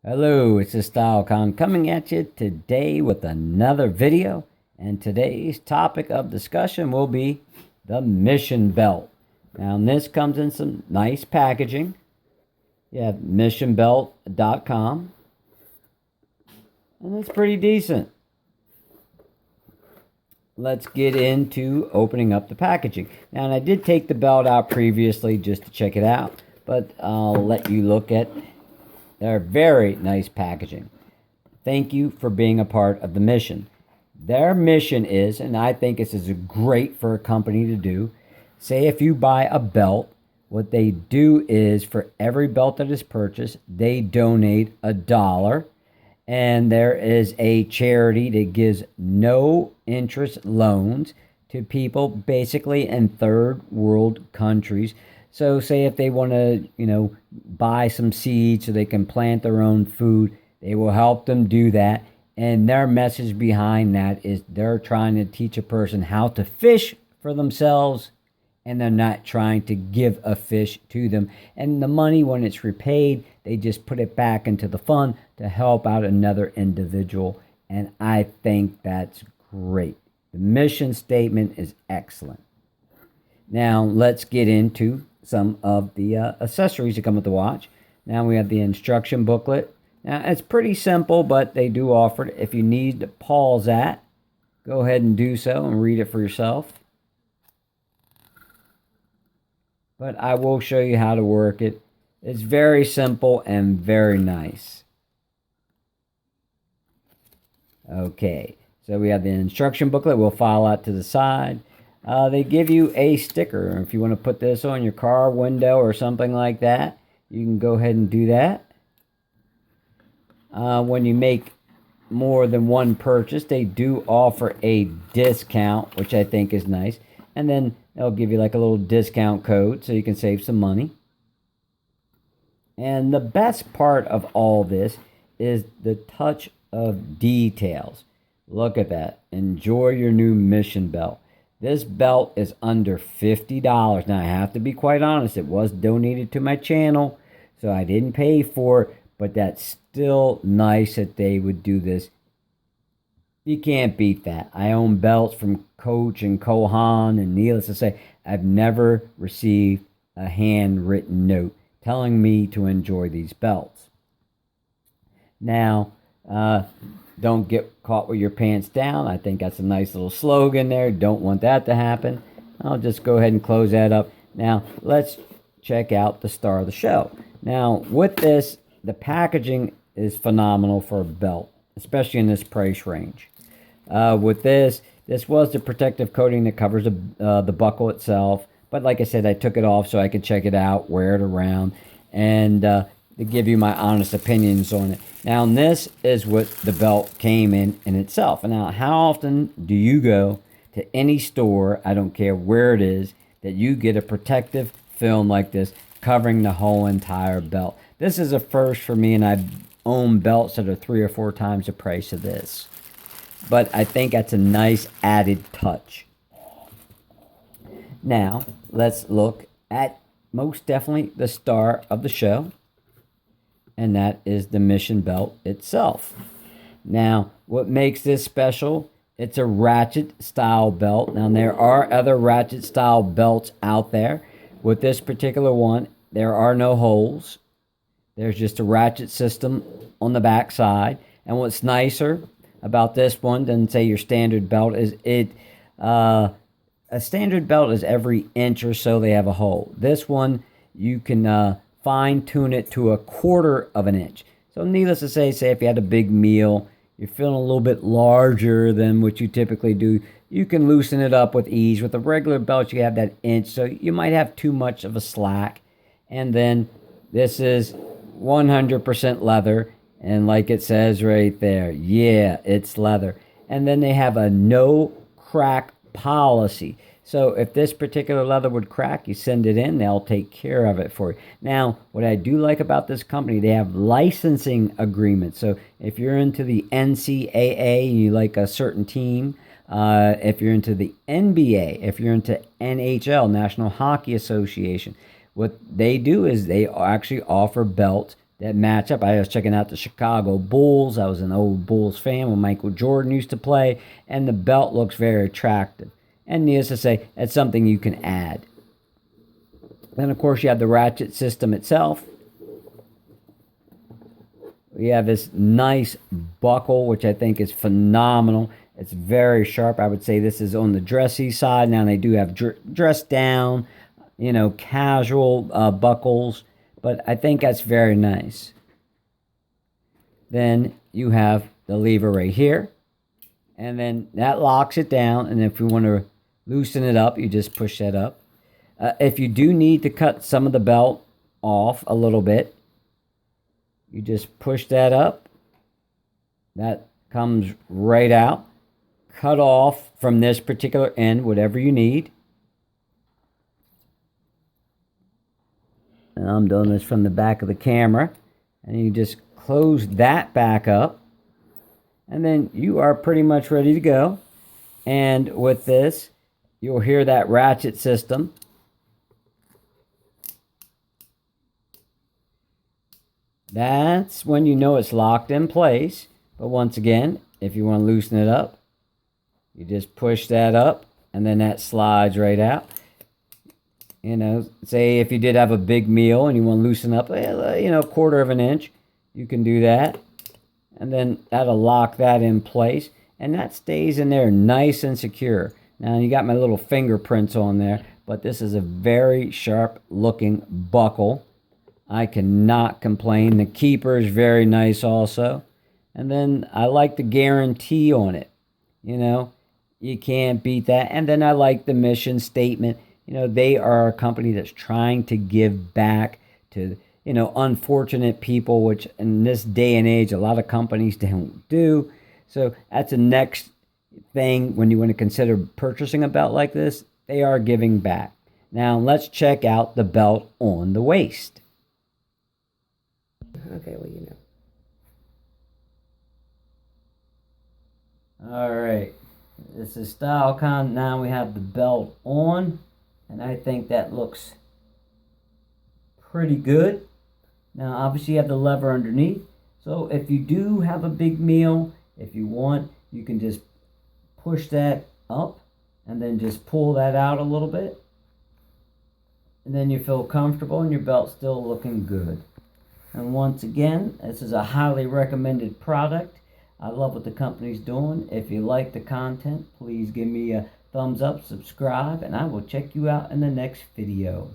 Hello, it's the StyleCon coming at you today with another video. And today's topic of discussion will be the Mission Belt. Now, this comes in some nice packaging. You have missionbelt.com, and it's pretty decent. Let's get into opening up the packaging. Now, and I did take the belt out previously just to check it out, but I'll let you look at their very nice packaging. Thank you for being a part of the mission. Their mission is, and I think this is great for a company to do, say if you buy a belt, what they do is for every belt that is purchased, they donate $1. And there is a charity that gives no interest loans to people basically in third world countries. So say if they want to, buy some seeds so they can plant their own food, they will help them do that. And their message behind that is they're trying to teach a person how to fish for themselves, and they're not trying to give a fish to them. And the money, when it's repaid, they just put it back into the fund to help out another individual. And I think that's great. The mission statement is excellent. Now, let's get into some of the accessories that come with the watch. Now, we have the instruction booklet. Now, it's pretty simple, but they do offer it. If you need to pause that, go ahead and do so and read it for yourself. But I will show you how to work it. It's very simple and very nice. Okay, so we have the instruction booklet. We'll file out to the side. They give you a sticker. If you want to put this on your car window or something like that, you can go ahead and do that. When you make more than one purchase, they do offer a discount, which I think is nice. And then they'll give you like a little discount code so you can save some money. And the best part of all this is the touch of details. Look at that. Enjoy your new Mission Belt. This belt is under $50. Now, I have to be quite honest. It was donated to my channel, so I didn't pay for it. But that's still nice that they would do this. You can't beat that. I own belts from Coach and Kohan, and needless to say, I've never received a handwritten note telling me to enjoy these belts. Now, don't get caught with your pants down. I think that's a nice little slogan there. Don't want that to happen. I'll just go ahead and close that up. Now, let's check out the star of the show. Now, with this, the packaging is phenomenal for a belt, especially in this price range. With this was the protective coating that covers the buckle itself. But like I said, I took it off so I could check it out, wear it around, and to give you my honest opinions on it. Now, this is what the belt came in itself. And now, how often do you go to any store, I don't care where it is, that you get a protective film like this covering the whole entire belt? This is a first for me, and I've owned belts that are 3 or 4 times the price of this. But I think that's a nice added touch. Now, let's look at most definitely the star of the show, and that is the Mission Belt itself. Now, what makes this special? It's a Ratchet style belt. Now, there are other Ratchet style belts out there. With this particular one, there are no holes. There's just a ratchet system on the back side. And what's nicer about this one than, say, your standard belt is a standard belt is every inch or so they have a hole. This one, you can fine-tune it to 1/4 of an inch. So needless to say if you had a big meal, you're feeling a little bit larger than what you typically do, you can loosen it up with ease. With a regular belt, you have that inch, so you might have too much of a slack. And then this is 100% leather, and like it says right there, yeah, it's leather. And then they have a no crack policy. So if this particular leather would crack, you send it in, they'll take care of it for you. Now, what I do like about this company, they have licensing agreements. So if you're into the NCAA and you like a certain team, if you're into the NBA, if you're into NHL, National Hockey Association, what they do is they actually offer belts that match up. I was checking out the Chicago Bulls. I was an old Bulls fan when Michael Jordan used to play, and the belt looks very attractive. And needless to say, it's something you can add. Then, of course, you have the ratchet system itself. We have this nice buckle, which I think is phenomenal. It's very sharp. I would say this is on the dressy side. Now, they do have dress down, casual buckles, but I think that's very nice. Then you have the lever right here, and then that locks it down, and if you want to loosen it up, you just push that up. If you do need to cut some of the belt off a little bit, you just push that up. That comes right out. Cut off from this particular end whatever you need. And I'm doing this from the back of the camera. And you just close that back up. And then you are pretty much ready to go. And with this, you'll hear that ratchet system. That's when you know it's locked in place. But once again, if you want to loosen it up, you just push that up, and then that slides right out. Say if you did have a big meal and you want to loosen up, a quarter of an inch, you can do that. And then that'll lock that in place, and that stays in there nice and secure. Now, you got my little fingerprints on there, but this is a very sharp looking buckle. I cannot complain. The keeper is very nice also. And then I like the guarantee on it. You can't beat that. And then I like the mission statement. They are a company that's trying to give back to, unfortunate people, which in this day and age, a lot of companies don't do. So that's the next thing when you want to consider purchasing a belt like this. They are giving back. Now, let's check out the belt on the waist. Okay, well, All right. This is style con. Now we have the belt on, and I think that looks pretty good. Now, obviously, you have the lever underneath. So if you do have a big meal, if you want, you can just push that up and then just pull that out a little bit. And then you feel comfortable and your belt's still looking good. And once again, this is a highly recommended product. I love what the company's doing. If you like the content, please give me a thumbs up, subscribe, and I will check you out in the next video.